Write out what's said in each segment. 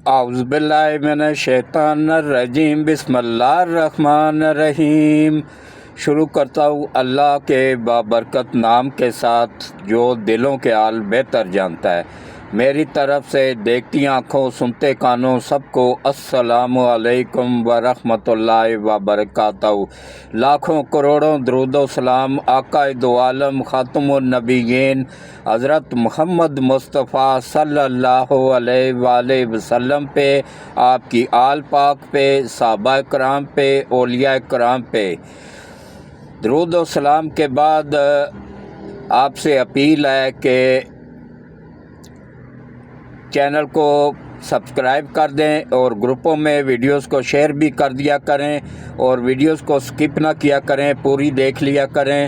اعوذ باللہ من الشیطان الرجیم بسم اللہ الرحمن الرحیم۔ شروع کرتا ہوں اللہ کے بابرکت نام کے ساتھ جو دلوں کے حال بہتر جانتا ہے۔ میری طرف سے دیکھتی آنکھوں سنتے کانوں سب کو السلام علیکم ورحمۃ اللہ وبرکاتہ۔ لاکھوں کروڑوں درود و سلام آقا دو عالم خاتم النبیین حضرت محمد مصطفیٰ صلی اللہ علیہ وآلہ وسلم پہ، آپ کی آل پاک پہ، صحابہ کرام پہ، اولیاء کرام پہ۔ درود و سلام کے بعد آپ سے اپیل ہے کہ چینل کو سبسکرائب کر دیں اور گروپوں میں ویڈیوز کو شیئر بھی کر دیا کریں، اور ویڈیوز کو سکپ نہ کیا کریں، پوری دیکھ لیا کریں،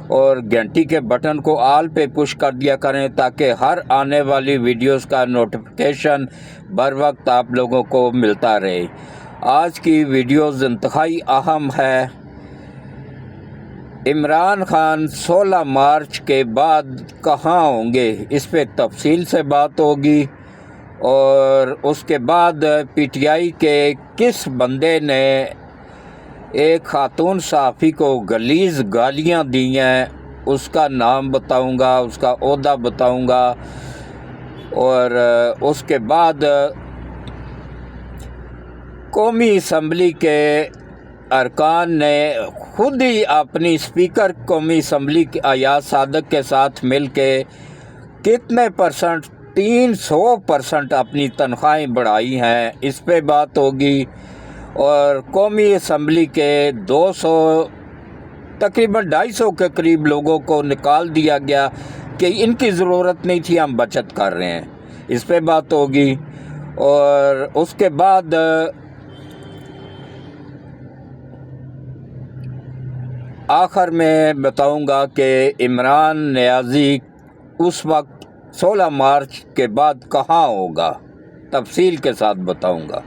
اور گھنٹی کے بٹن کو آل پہ پش کر دیا کریں تاکہ ہر آنے والی ویڈیوز کا نوٹیفیکیشن بر وقت آپ لوگوں کو ملتا رہے۔ آج کی ویڈیوز انتہائی اہم ہے۔ عمران خان 16 مارچ کے بعد کہاں ہوں گے، اس پہ تفصیل سے بات ہوگی، اور اس کے بعد پی ٹی آئی کے کس بندے نے ایک خاتون صحافی کو غلیظ گالیاں دی ہیں اس کا نام بتاؤں گا، اس کا عہدہ بتاؤں گا، اور اس کے بعد قومی اسمبلی کے ارکان نے خود ہی اپنی اسپیکر قومی اسمبلی ایاز صادق کے ساتھ مل کے کتنے %، 300% اپنی تنخواہیں بڑھائی ہیں، اس پہ بات ہوگی۔ اور قومی اسمبلی کے 200 تقریباً 250 کے قریب لوگوں کو نکال دیا گیا کہ ان کی ضرورت نہیں تھی، ہم بچت کر رہے ہیں، اس پہ بات ہوگی۔ اور اس کے بعد آخر میں بتاؤں گا کہ عمران نیازی اس وقت 16 مارچ کے بعد کہاں ہوگا، تفصیل کے ساتھ بتاؤں گا۔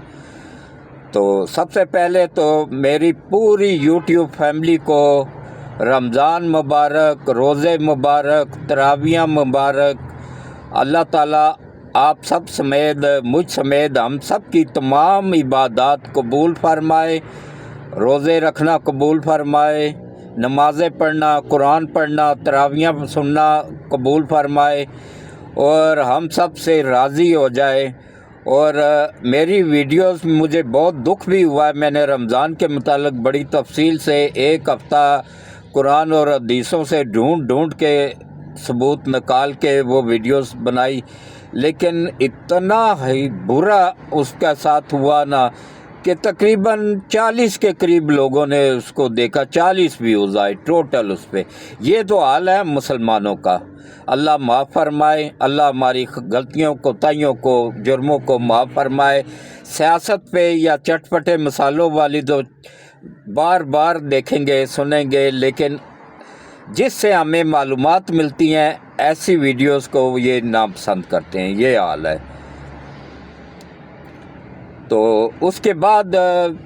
تو سب سے پہلے تو میری پوری یوٹیوب فیملی کو رمضان مبارک، روزے مبارک، تراویح مبارک۔ اللہ تعالیٰ آپ سب سمیت، مجھ سمیت ہم سب کی تمام عبادات قبول فرمائے، روزے رکھنا قبول فرمائے، نمازیں پڑھنا، قرآن پڑھنا، تراویح سننا قبول فرمائے، اور ہم سب سے راضی ہو جائے۔ اور میری ویڈیوز مجھے بہت دکھ بھی ہوا ہے، میں نے رمضان کے متعلق بڑی تفصیل سے ایک ہفتہ قرآن اور حدیثوں سے ڈھونڈ کے ثبوت نکال کے وہ ویڈیوز بنائی، لیکن اتنا ہی برا اس کے ساتھ ہوا نا کہ تقریباً 40 کے قریب لوگوں نے اس کو دیکھا، 40 ویوز آئے ٹوٹل اس پہ۔ یہ تو حال ہے مسلمانوں کا۔ اللہ معاف فرمائے، اللہ ہماری غلطیوں کوتاہیوں کو، جرموں کو معاف فرمائے۔ سیاست پہ یا چٹ پٹے مسالوں والی تو بار بار دیکھیں گے، سنیں گے، لیکن جس سے ہمیں معلومات ملتی ہیں ایسی ویڈیوز کو یہ ناپسند کرتے ہیں، یہ حال ہے۔ تو اس کے بعد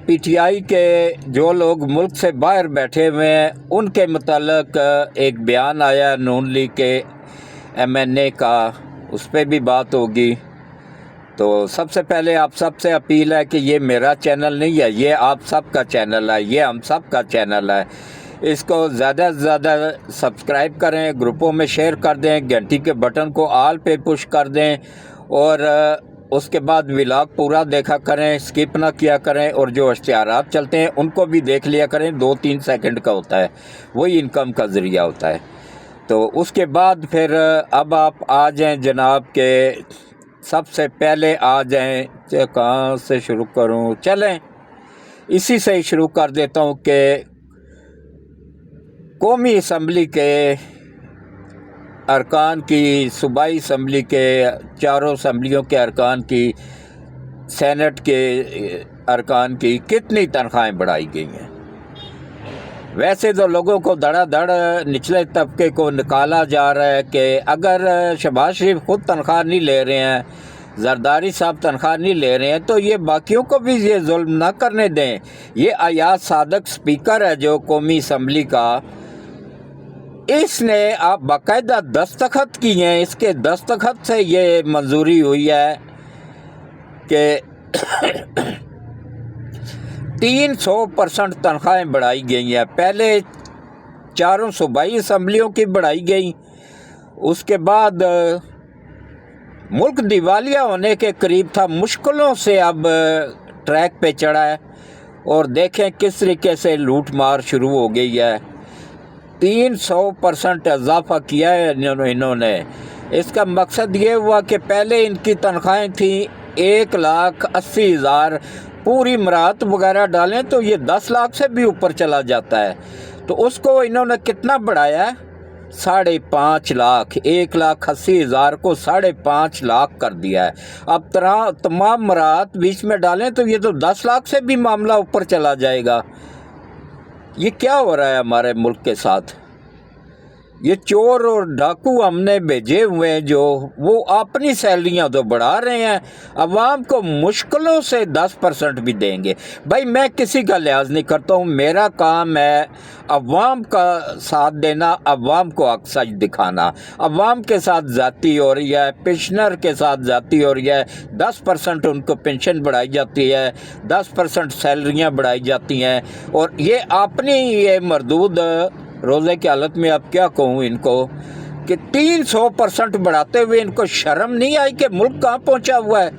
پی ٹی آئی کے جو لوگ ملک سے باہر بیٹھے ہوئے ہیں ان کے متعلق ایک بیان آیا نون لیگ کے MNA کا، اس پہ بھی بات ہوگی۔ تو سب سے پہلے آپ سب سے اپیل ہے کہ یہ میرا چینل نہیں ہے، یہ آپ سب کا چینل ہے، یہ ہم سب کا چینل ہے۔ اس کو زیادہ سے زیادہ سبسکرائب کریں، گروپوں میں شیئر کر دیں، گھنٹی کے بٹن کو آل پہ پش کر دیں، اور اس کے بعد ولاگ پورا دیکھا کریں، سکپ نہ کیا کریں، اور جو اشتہارات چلتے ہیں ان کو بھی دیکھ لیا کریں، 2-3 سیکنڈ کا ہوتا ہے، وہی انکم کا ذریعہ ہوتا ہے۔ تو اس کے بعد پھر اب آپ آ جائیں جناب کہ سب سے پہلے آ جائیں، کہاں سے شروع کروں، چلیں اسی سے ہی شروع کر دیتا ہوں کہ قومی اسمبلی کے ارکان کی، صوبائی اسمبلی کے، چاروں اسمبلیوں کے ارکان کی، سینٹ کے ارکان کی کتنی تنخواہیں بڑھائی گئی ہیں۔ ویسے تو لوگوں کو دھڑا دھڑ نچلے طبقے کو نکالا جا رہا ہے کہ اگر شہباز شریف خود تنخواہ نہیں لے رہے ہیں، زرداری صاحب تنخواہ نہیں لے رہے ہیں، تو یہ باقیوں کو بھی یہ ظلم نہ کرنے دیں۔ یہ ایاز صادق اسپیکر ہے جو قومی اسمبلی کا، اس نے آپ باقاعدہ دستخط کی ہیں، اس کے دستخط سے یہ منظوری ہوئی ہے کہ 300% तनख्वाहें बढ़ाई गई हैं। पहले 4 सूबाई असम्बलियों की बढ़ाई गई, उसके बाद मुल्क दिवालिया होने के करीब था, मुश्किलों से अब ट्रैक पे चढ़ा है और देखें किस तरीके से लूट मार शुरू हो गई है। 300% इजाफा किया है इन्होंने। इसका मकसद ये हुआ कि पहले इनकी तनख्वाहें थी 1,80,000, पूरी मराहत वगैरह डालें तो ये 10 लाख से भी ऊपर चला जाता है। तो उसको इन्होंने कितना बढ़ाया है? 5.5 लाख, 1,80,000 को 5.5 लाख कर दिया है। अब तमाम मराहत बीच में डालें तो ये तो 10 लाख से भी मामला ऊपर चला जाएगा। ये क्या हो रहा है हमारे मुल्क के साथ? ये चोर और डाकू हमने भेजे हुए हैं जो वो अपनी सैलरियां तो बढ़ा रहे हैं, अवाम को मुश्किलों से 10% भी देंगे। भाई मैं किसी का लिहाज नहीं करता हूँ, मेरा काम है अवाम का साथ देना, अवाम को हक सच दिखाना। अवाम के साथ ज़्यादती हो रही है, पेंशनर के साथ ज़्यादती हो रही है, 10% उनको पेंशन बढ़ाई जाती है, 10% सैलरियाँ बढ़ाई जाती हैं, और ये अपनी ये मरदूद रोज़े की हालत में अब क्या कहूँ इनको कि 300% बढ़ाते हुए इनको शर्म नहीं आई कि मुल्क कहाँ पहुँचा हुआ है।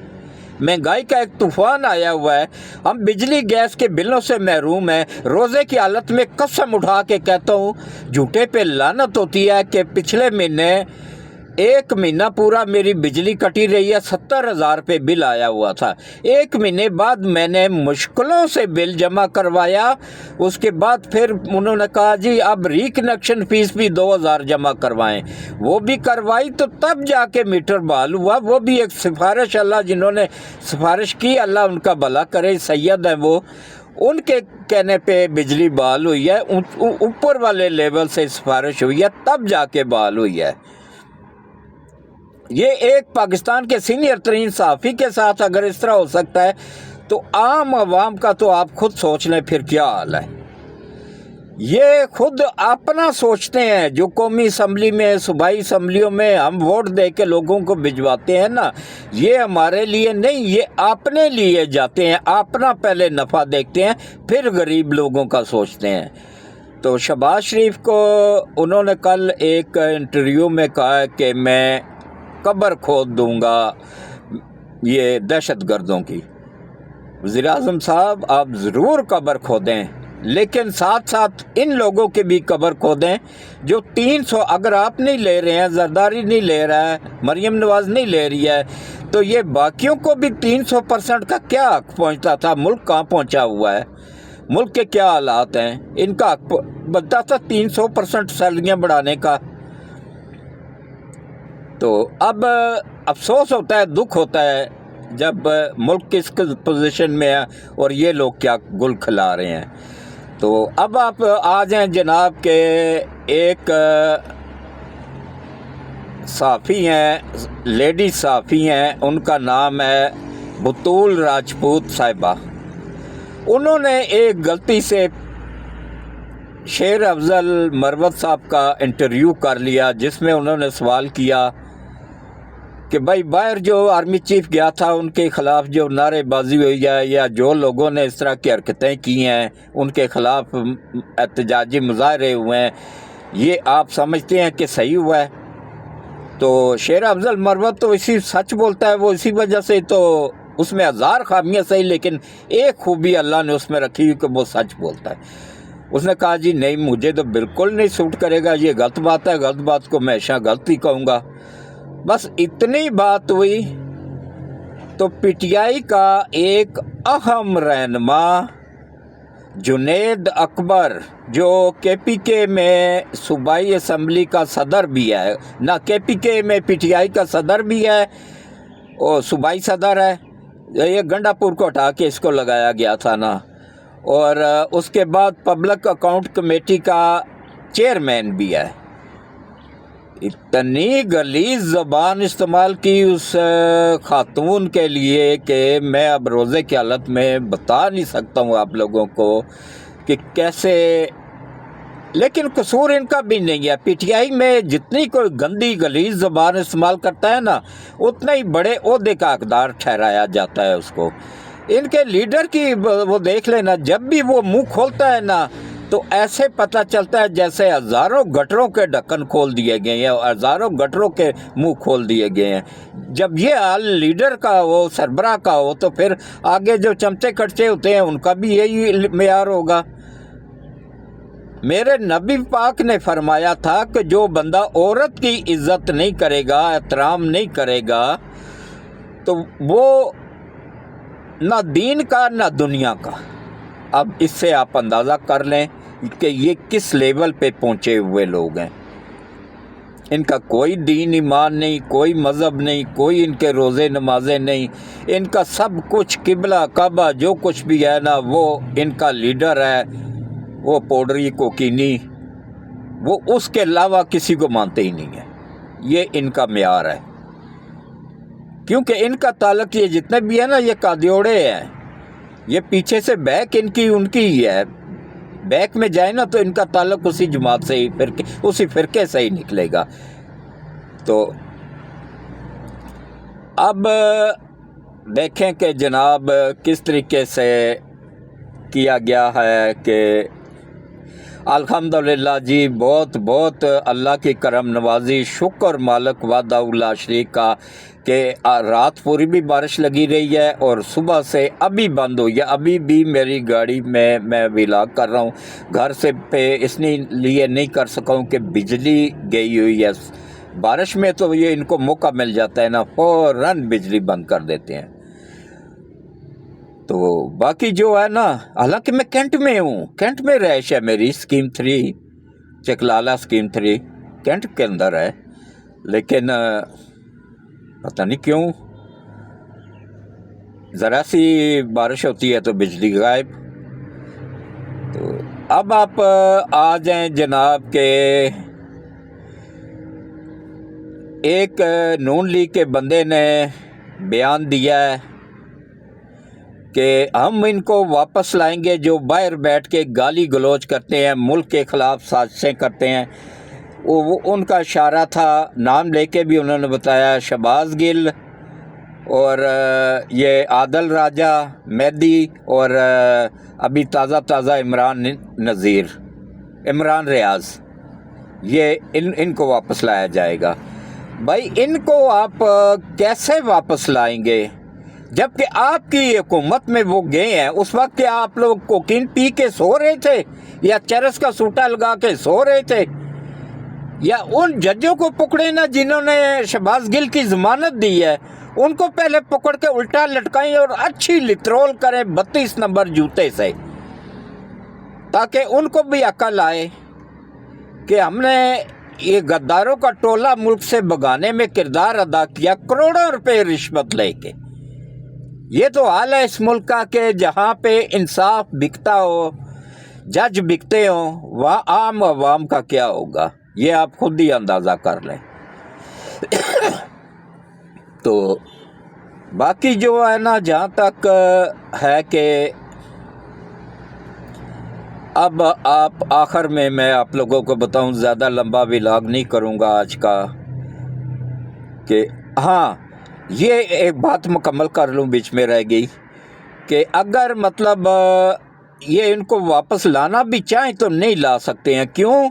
महंगाई का एक तूफान आया हुआ है, हम बिजली गैस के बिलों से महरूम हैं। रोज़े की हालत में कसम उठा के कहता हूँ, झूठे पे लानत होती है कि पिछले महीने 1 महीना पूरा मेरी बिजली कटी रही है, 70,000 रुपये बिल आया हुआ था। 1 महीने बाद मैंने मुश्किलों से बिल जमा करवाया, उसके बाद फिर उन्होंने कहा जी अब रिकनेक्शन फीस भी 2,000 जमा करवाएं। वो भी करवाई तो तब जाके मीटर बहाल हुआ। वो भी एक सिफारिश, अल्लाह जिन्होंने सिफारिश की अल्लाह उनका भला करे, सैयद है वो, उनके कहने पे बिजली बहाल हुई है। ऊपर वाले लेवल से सिफारिश हुई है तब जाके बहाल हुई है। ये एक पाकिस्तान के सीनियर तरीन सहाफ़ी के साथ अगर इस तरह हो सकता है तो आम आवाम का तो आप खुद सोच लें फिर क्या हाल है। ये खुद अपना सोचते हैं, जो कौमी असम्बली में, सूबाई असम्बलियों में हम वोट दे के लोगों को भिजवाते हैं ना, ये हमारे लिए नहीं, ये अपने लिए जाते हैं, अपना पहले नफ़ा देखते हैं फिर गरीब लोगों का सोचते हैं। तो शहबाज शरीफ को उन्होंने कल एक इंटरव्यू में कहा कि मैं कब्र खोद दूंगा ये दहशत गर्दों की। वज़ीर आज़म साहब आप ज़रूर कब्र खोदें, लेकिन साथ साथ इन लोगों के भी कब्र खोदें जो 300, अगर आप नहीं ले रहे हैं, जरदारी नहीं ले रहा है, मरियम नवाज़ नहीं ले रही है, तो ये बाकियों को भी 300% का क्या हक पहुँचता था? मुल्क कहाँ पहुँचा हुआ है? मुल्क के क्या हालात हैं? इनका हक बनता था 300% सैलरियाँ बढ़ाने का। तो अब अफसोस होता है, दुख होता है जब मुल्क किस पोजीशन में है और ये लोग क्या गुल खिला रहे हैं। तो अब आप आ जाएं जनाब के एक सहाफ़ी हैं, लेडी सहाफ़ी हैं, उनका नाम है बतूल राजपूत साहिबा। उन्होंने एक गलती से शेर अफजल मरवत साहब का इंटरव्यू कर लिया, जिसमें उन्होंने सवाल किया कि भाई बाहर जो आर्मी चीफ गया था उनके ख़िलाफ़ जो नारेबाजी हुई है या जो लोगों ने इस तरह की हरकतें की हैं, उनके ख़िलाफ़ एहतजाजी मुजाहरे हुए हैं, ये आप समझते हैं कि सही हुआ है? तो शेर अफजल मरवत तो इसी सच बोलता है, वो इसी वजह से, तो उसमें हज़ार खामियाँ सही, लेकिन एक खूबी अल्लाह ने उसमें रखी कि वो सच बोलता है। उसने कहा जी नहीं, मुझे तो बिल्कुल नहीं सूट करेगा, ये गलत बात है, गलत बात को मैं हमेशा गलत ही कहूँगा। बस इतनी बात हुई तो पीटीआई का एक अहम रहनुमा जुनेद अकबर, जो केपीके में सूबाई असम्बली का सदर भी है ना, केपीके में पीटीआई का सदर भी है और सूबाई सदर है, ये गंडापुर को हटा के इसको लगाया गया था ना, और उसके बाद पब्लिक अकाउंट कमेटी का चेयरमैन भी है। इतनी गलीज़ ज़बान इस्तेमाल की उस खातून के लिए कि मैं अब रोज़े की हालत में बता नहीं सकता हूँ आप लोगों को कि कैसे लेकिन कसूर इनका भी नहीं है। पीटीआई में जितनी कोई गंदी गलीज ज़बान इस्तेमाल करता है ना, उतना ही बड़े ओहदे का हकदार ठहराया जाता है उसको। इनके लीडर की वो देख लेना, जब भी वो मुंह खोलता है ना तो ऐसे पता चलता है जैसे हज़ारों गटरों के ढक्कन खोल दिए गए हैं, हज़ारों गटरों के मुंह खोल दिए गए हैं। जब ये हाल लीडर का हो, सरबराह का हो, तो फिर आगे जो चमचे कटचे होते हैं उनका भी यही मेयार होगा। मेरे नबी पाक ने फरमाया था कि जो बंदा औरत की इज्जत नहीं करेगा, एहतराम नहीं करेगा, तो वो ना दीन का ना दुनिया का। अब इससे आप अंदाज़ा कर लें कि ये किस लेवल पे पहुँचे हुए लोग हैं। इनका कोई दीन ईमान नहीं, कोई मज़हब नहीं, कोई इनके रोज़े नमाजें नहीं। इनका सब कुछ किबला काबा जो कुछ भी है ना, वो इनका लीडर है, वो पाउडरी कोकीनी, वो उसके अलावा किसी को मानते ही नहीं है। ये इनका म्यार है, क्योंकि इनका ताल्लुक ये जितने भी है ना, ये कादियोड़े हैं। ये पीछे से बैक इनकी उनकी ही है। बैक में जाए ना तो इनका ताल्लुक उसी जमात से ही उसी फिरके से ही निकलेगा। तो अब देखें कि जनाब किस तरीके से किया गया है कि अल्हम्दुलिल्लाह जी, बहुत बहुत अल्लाह की करम नवाजी, शुक्र मालिक वादा शरीक का कि रात पूरी भी बारिश लगी रही है और सुबह से अभी बंद हुई है। अभी भी मेरी गाड़ी में मैं व्लॉग कर रहा हूँ, घर से पे इसलिए नहीं कर सका हूँ कि बिजली गई हुई है। बारिश में तो ये इनको मौका मिल जाता है ना, फ़ौरन बिजली बंद कर देते हैं। तो बाकी जो है ना, हालांकि मैं कैंट में हूँ, कैंट में रहायश है मेरी, स्कीम 3 चकलाला स्कीम 3 कैंट के अंदर है, लेकिन पता नहीं क्यों ज़रा सी बारिश होती है तो बिजली गायब। तो अब आप आ जाएं जनाब के एक नून लीग के बंदे ने बयान दिया है कि हम इनको वापस लाएंगे जो बाहर बैठ के गाली गलौज करते हैं, मुल्क के ख़िलाफ़ साजिशें करते हैं। वो उनका इशारा था, नाम लेके भी उन्होंने बताया, शहबाज गिल और ये आदल राजा मेहदी और अभी ताज़ा इमरान रियाज, ये इनको वापस लाया जाएगा। भाई इनको आप कैसे वापस लाएंगे जबकि आपकी हुकूमत में वो गए हैं? उस वक्त क्या आप लोग कोकीन पी के सो रहे थे या चरस का सूटा लगा के सो रहे थे? या उन जजों को पकड़े ना जिन्होंने शहबाज गिल की जमानत दी है, उनको पहले पकड़ के उल्टा लटकाएं और अच्छी लित्रोल करें 32 नंबर जूते से, ताकि उनको भी अकल आए कि हमने ये गद्दारों का टोला मुल्क से भगाने में किरदार अदा किया, करोड़ों रुपए रिश्वत लेके। ये तो हाल है इस मुल्क का कि जहाँ पे इंसाफ बिकता हो, जज बिकते हो, वहाँ आम आवाम का क्या होगा, ये आप खुद ही अंदाज़ा कर लें। तो बाकी जो है ना, जहाँ तक है कि अब आप आखिर में मैं आप लोगों को बताऊं, ज़्यादा लंबा व्लॉग नहीं करूँगा आज का, कि हाँ ये एक बात मुकम्मल कर लूँ, बीच में रह गई, कि अगर मतलब ये इनको वापस लाना भी चाहें तो नहीं ला सकते हैं। क्यों?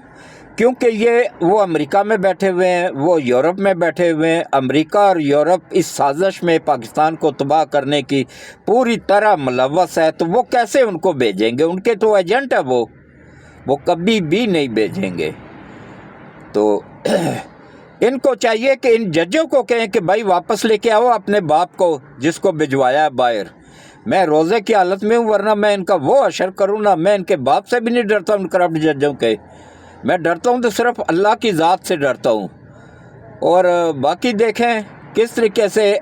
क्योंकि ये वो अमेरिका में बैठे हुए हैं, वो यूरोप में बैठे हुए हैं। अमेरिका और यूरोप इस साजिश में पाकिस्तान को तबाह करने की पूरी तरह मुलव्वस है, तो वो कैसे उनको भेजेंगे? उनके तो एजेंट है वो कभी भी नहीं भेजेंगे। तो इनको चाहिए कि इन जजों को कहें कि भाई वापस लेके आओ अपने बाप को जिसको भिजवाया है बाहर। मैं रोज़े की हालत में हूँ, वरना मैं इनका वो अशर करूँ ना, मैं इनके बाप से भी नहीं डरता, उन करप्ट जजों के। मैं डरता हूँ तो सिर्फ अल्लाह की ज़ात से डरता हूँ। और बाकी देखें किस तरीके से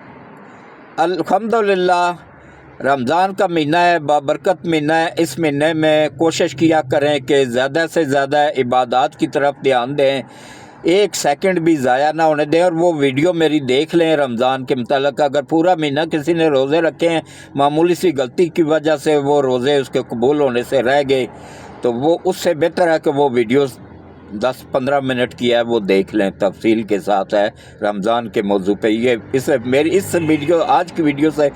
अल्हम्दुलिल्लाह रमज़ान का महीना है, बाबरकत महीना है। इस महीने में कोशिश किया करें कि ज़्यादा से ज़्यादा इबादत की तरफ ध्यान दें, एक सेकंड भी ज़ाया ना होने दें। और वो वीडियो मेरी देख लें रमज़ान के मुताल्लिक़। अगर पूरा महीना किसी ने रोज़े रखे हैं, मामूली सी गलती की वजह से वो रोज़े उसके कबूल होने से रह गए, تو وہ اس سے بہتر ہے کہ وہ ویڈیوز 10-15 منٹ کی ہے وہ دیکھ لیں، تفصیل کے ساتھ ہے رمضان کے موضوع پہ۔ یہ اس ویڈیو آج کی ویڈیو سے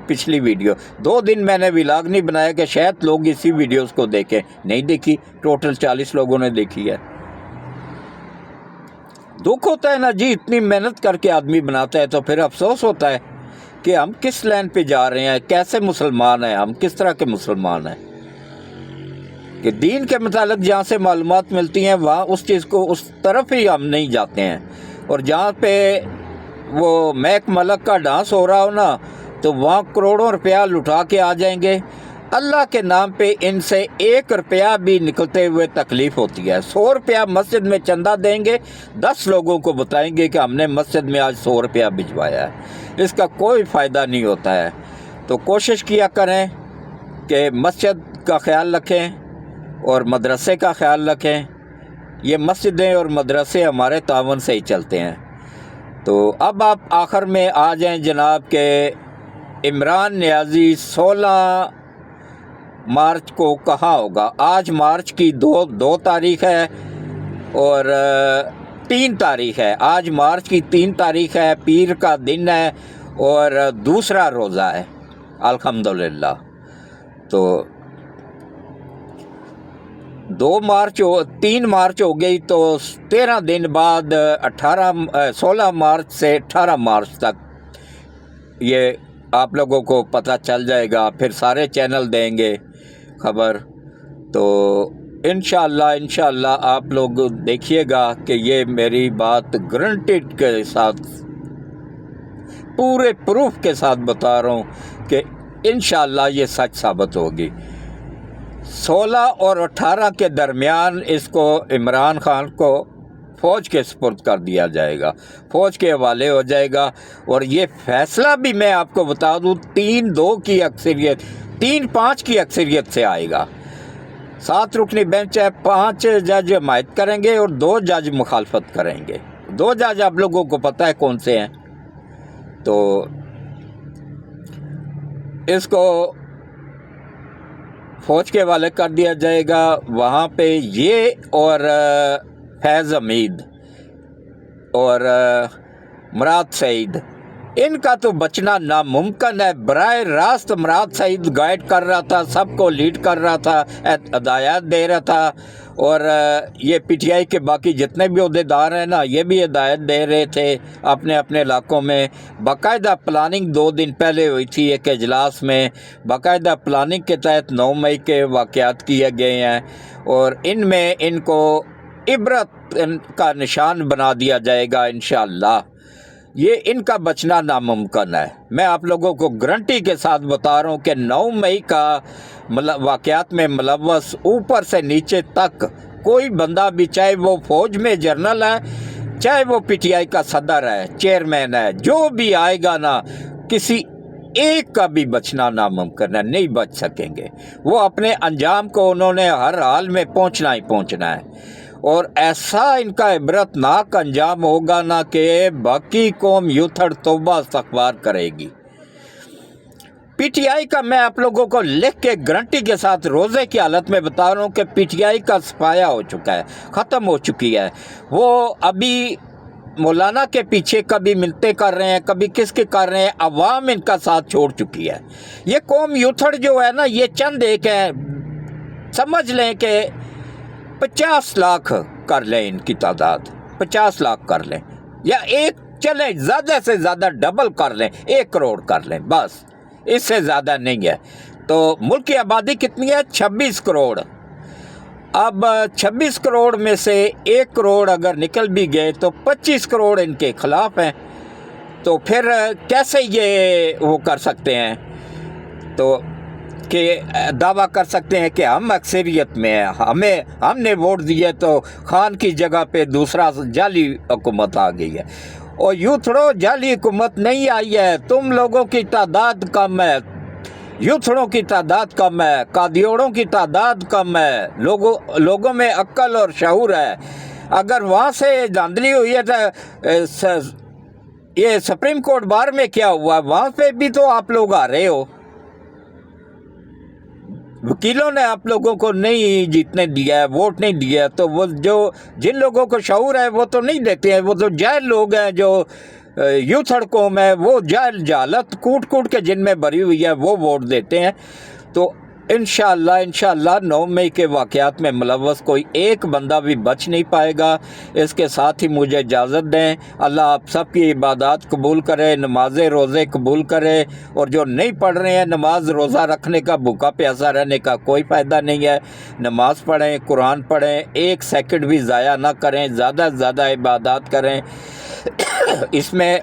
پچھلی ویڈیو 2 دن میں نے ولاگ نہیں بنایا کہ شاید لوگ اسی ویڈیوز کو دیکھیں، نہیں دیکھی، ٹوٹل 40 لوگوں نے دیکھی ہے۔ دکھ ہوتا ہے نا جی، اتنی محنت کر کے آدمی بناتا ہے تو پھر افسوس ہوتا ہے کہ ہم کس لائن پہ جا رہے ہیں، کیسے مسلمان ہیں ہم، کس طرح کے مسلمان ہیں کہ دین کے متعلق جہاں سے معلومات ملتی ہیں وہاں اس چیز کو اس طرف ہی ہم نہیں جاتے ہیں، اور جہاں پہ وہ میک ملک کا ڈانس ہو رہا ہو نا تو وہاں کروڑوں روپیہ لٹا کے آ جائیں گے۔ اللہ کے نام پہ ان سے 1 روپیہ بھی نکلتے ہوئے تکلیف ہوتی ہے۔ 100 روپیہ مسجد میں چندہ دیں گے، 10 لوگوں کو بتائیں گے کہ ہم نے مسجد میں آج 100 روپیہ بھجوایا ہے، اس کا کوئی فائدہ نہیں ہوتا ہے۔ تو کوشش کیا کریں کہ مسجد کا خیال رکھیں اور مدرسے کا خیال رکھیں۔ یہ مسجدیں اور مدرسے ہمارے تعاون سے ہی چلتے ہیں۔ تو اب آپ آخر میں آ جائیں جناب کہ عمران نیازی 16 مارچ کو کہاں ہوگا۔ آج مارچ کی 2 تاریخ ہے اور 3 تاریخ ہے۔ آج مارچ کی 3 تاریخ ہے، پیر کا دن ہے اور دوسرا روزہ ہے الحمدللہ۔ تو 3 مارچ ہو گئی تو 13 دن بعد 16 مارچ سے 18 مارچ تک یہ آپ لوگوں کو پتہ چل جائے گا، پھر سارے چینل دیں گے خبر۔ تو انشاءاللہ آپ لوگ دیکھیے گا کہ یہ میری بات گارنٹیڈ کے ساتھ پورے پروف کے ساتھ بتا رہا ہوں کہ انشاءاللہ یہ سچ ثابت ہوگی۔ 16 اور 18 کے درمیان اس کو عمران خان کو فوج کے سپرد کر دیا جائے گا، فوج کے حوالے ہو جائے گا۔ اور یہ فیصلہ بھی میں آپ کو بتا دوں 3-2 کی اکثریت 3-5 کی اکثریت سے آئے گا۔ 7 رکنی بینچ ہے، 5 جج حمایت کریں گے اور 2 جج مخالفت کریں گے۔ 2 جج آپ لوگوں کو پتہ ہے کون سے ہیں۔ تو اس کو فوج کے حوالے کر دیا جائے گا۔ وہاں پہ یہ اور فیض حمید اور مراد سعید ان کا تو بچنا ناممکن ہے۔ براہ راست مراد سعید گائیڈ کر رہا تھا، سب کو لیڈ کر رہا تھا، ہدایات دے رہا تھا، اور یہ پی ٹی آئی کے باقی جتنے بھی عہدیدار ہیں نا یہ بھی ہدایت دے رہے تھے اپنے اپنے علاقوں میں۔ باقاعدہ پلاننگ 2 دن پہلے ہوئی تھی ایک اجلاس میں، باقاعدہ پلاننگ کے تحت 9 مئی کے واقعات کیے گئے ہیں، اور ان میں ان کو عبرت کا نشان بنا دیا جائے گا انشاءاللہ۔ یہ ان کا بچنا ناممکن ہے۔ میں آپ لوگوں کو گارنٹی کے ساتھ بتا رہا ہوں کہ 9 مئی کا واقعات میں ملوث اوپر سے نیچے تک کوئی بندہ بھی، چاہے وہ فوج میں جنرل ہے، چاہے وہ پی ٹی آئی کا صدر ہے، چیئرمین ہے، جو بھی آئے گا نا، کسی ایک کا بھی بچنا ناممکن ہے، نہیں بچ سکیں گے۔ وہ اپنے انجام کو انہوں نے ہر حال میں پہنچنا ہی پہنچنا ہے، اور ایسا ان کا عبرتناک انجام ہوگا نا کہ باقی قوم یوتھڑ توبہ استغفار کرے گی۔ پی ٹی آئی کا میں آپ لوگوں کو لکھ کے گارنٹی کے ساتھ روزے کی حالت میں بتا رہا ہوں کہ پی ٹی آئی کا صفایا ہو چکا ہے، ختم ہو چکی ہے۔ وہ ابھی مولانا کے پیچھے کبھی ملتے کر رہے ہیں، کبھی کس کے کر رہے ہیں، عوام ان کا ساتھ چھوڑ چکی ہے۔ یہ قوم یوتھڑ جو ہے نا، یہ چند ایک ہے، سمجھ لیں کہ 50 لاکھ کر لیں، ان کی تعداد 50 لاکھ کر لیں، یا ایک چلیں زیادہ سے زیادہ ڈبل کر لیں، 1 کروڑ کر لیں، بس اس سے زیادہ نہیں ہے۔ تو ملک کی آبادی کتنی ہے؟ 26 کروڑ۔ اب 26 کروڑ میں سے 1 کروڑ اگر نکل بھی گئے تو 25 کروڑ ان کے خلاف ہیں، تو پھر کیسے یہ وہ کر سکتے ہیں، تو کہ دعویٰ کر سکتے ہیں کہ ہم اکثریت میں ہیں، ہم نے ووٹ دیے تو خان کی جگہ پہ دوسرا جعلی حکومت آ گئی ہے۔ اور یوتھڑوں جعلی حکومت نہیں آئی ہے، تم لوگوں کی تعداد کم ہے، یوتھڑوں کی تعداد کم ہے، قادیوڑوں کی تعداد کم ہے، لوگوں میں عقل اور شعور ہے۔ اگر وہاں سے دھاندلی ہوئی ہے تو یہ سپریم کورٹ بار میں کیا ہوا، وہاں پہ بھی تو آپ لوگ آ رہے ہو۔ वकीलों ने आप लोगों को नहीं जीतने दिया है, वोट नहीं दिया है, तो वो जो जिन लोगों को शऊर है वो तो नहीं देते हैं, वो तो जाहिल लोग हैं जो यूं सड़कों में वो जहालत कूट कूट के जिनमें भरी हुई है वो वोट देते हैं। तो इंशाअल्लाह 9 मई के वाक़यात में मुलव्वस कोई एक बंदा भी बच नहीं पाएगा। इसके साथ ही मुझे इजाज़त दें। अल्लाह आप सब की इबादत कबूल करे, नमाज़ें रोज़े कबूल करे, और जो नहीं पढ़ रहे हैं नमाज रोज़ा रखने का, भूखा प्यासा रहने का कोई फ़ायदा नहीं है। नमाज़ पढ़ें, कुरान पढ़ें, 1 सेकंड भी ज़ाया ना करें, ज़्यादा से ज़्यादा इबादत करें। इसमें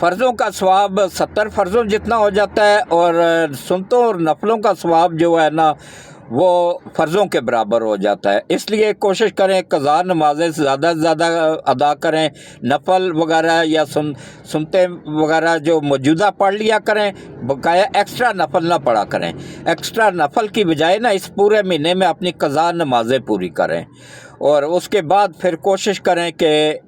फ़र्ज़ों का सवाब 70 फ़र्ज़ों जितना हो जाता है, और सुन्नतों और नफलों का सवाब जो है ना वो फ़र्ज़ों के बराबर हो जाता है। इसलिए कोशिश करें क़ज़ा नमाज़ें ज़्यादा से ज़्यादा अदा करें, नफल वगैरह या सुनते वगैरह जो मौजूदा पढ़ लिया करें, बकाया एक्स्ट्रा नफल ना पढ़ा करें। एक्स्ट्रा नफल की बजाय ना इस पूरे महीने में अपनी क़ज़ा नमाज़ें पूरी करें, और उसके बाद फिर कोशिश करें कि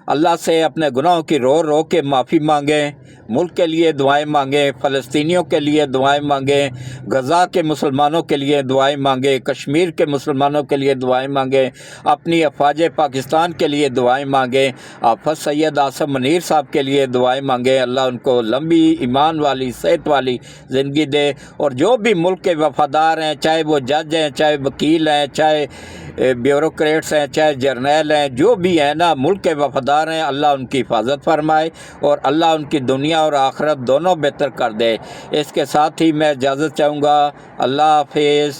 अल्लाह से अपने गुनाहों की रो रो के माफ़ी मांगें, मुल्क के लिए दुआएं मांगें, फ़लस्तीनियों के लिए दुआएं मांगें, गज़ा के मुसलमानों के लिए दुआएं मांगें, कश्मीर के मुसलमानों के लिए दुआएं मांगें, अपनी अफ़वाज पाकिस्तान के लिए दुआएं मांगें, हाफ़िज़ सैयद आसिम मुनीर साहब के लिए दुआएं मांगें। अल्लाह उनको लंबी ईमान वाली सेहत वाली ज़िंदगी दे। और जो भी मुल्क के वफ़ादार हैं, चाहे वो जज हैं, चाहे वकील हैं, चाहे ब्यूरोक्रेट्स हैं, चाहे जर्नैल हैं, जो भी हैं ना मुल्क के वफ़ादार हैं, अल्लाह उनकी हिफाजत फरमाए और अल्लाह उनकी दुनिया और आखिरत दोनों बेहतर कर दे। इसके साथ ही मैं इजाज़त चाहूँगा। अल्लाह हाफ़िज़।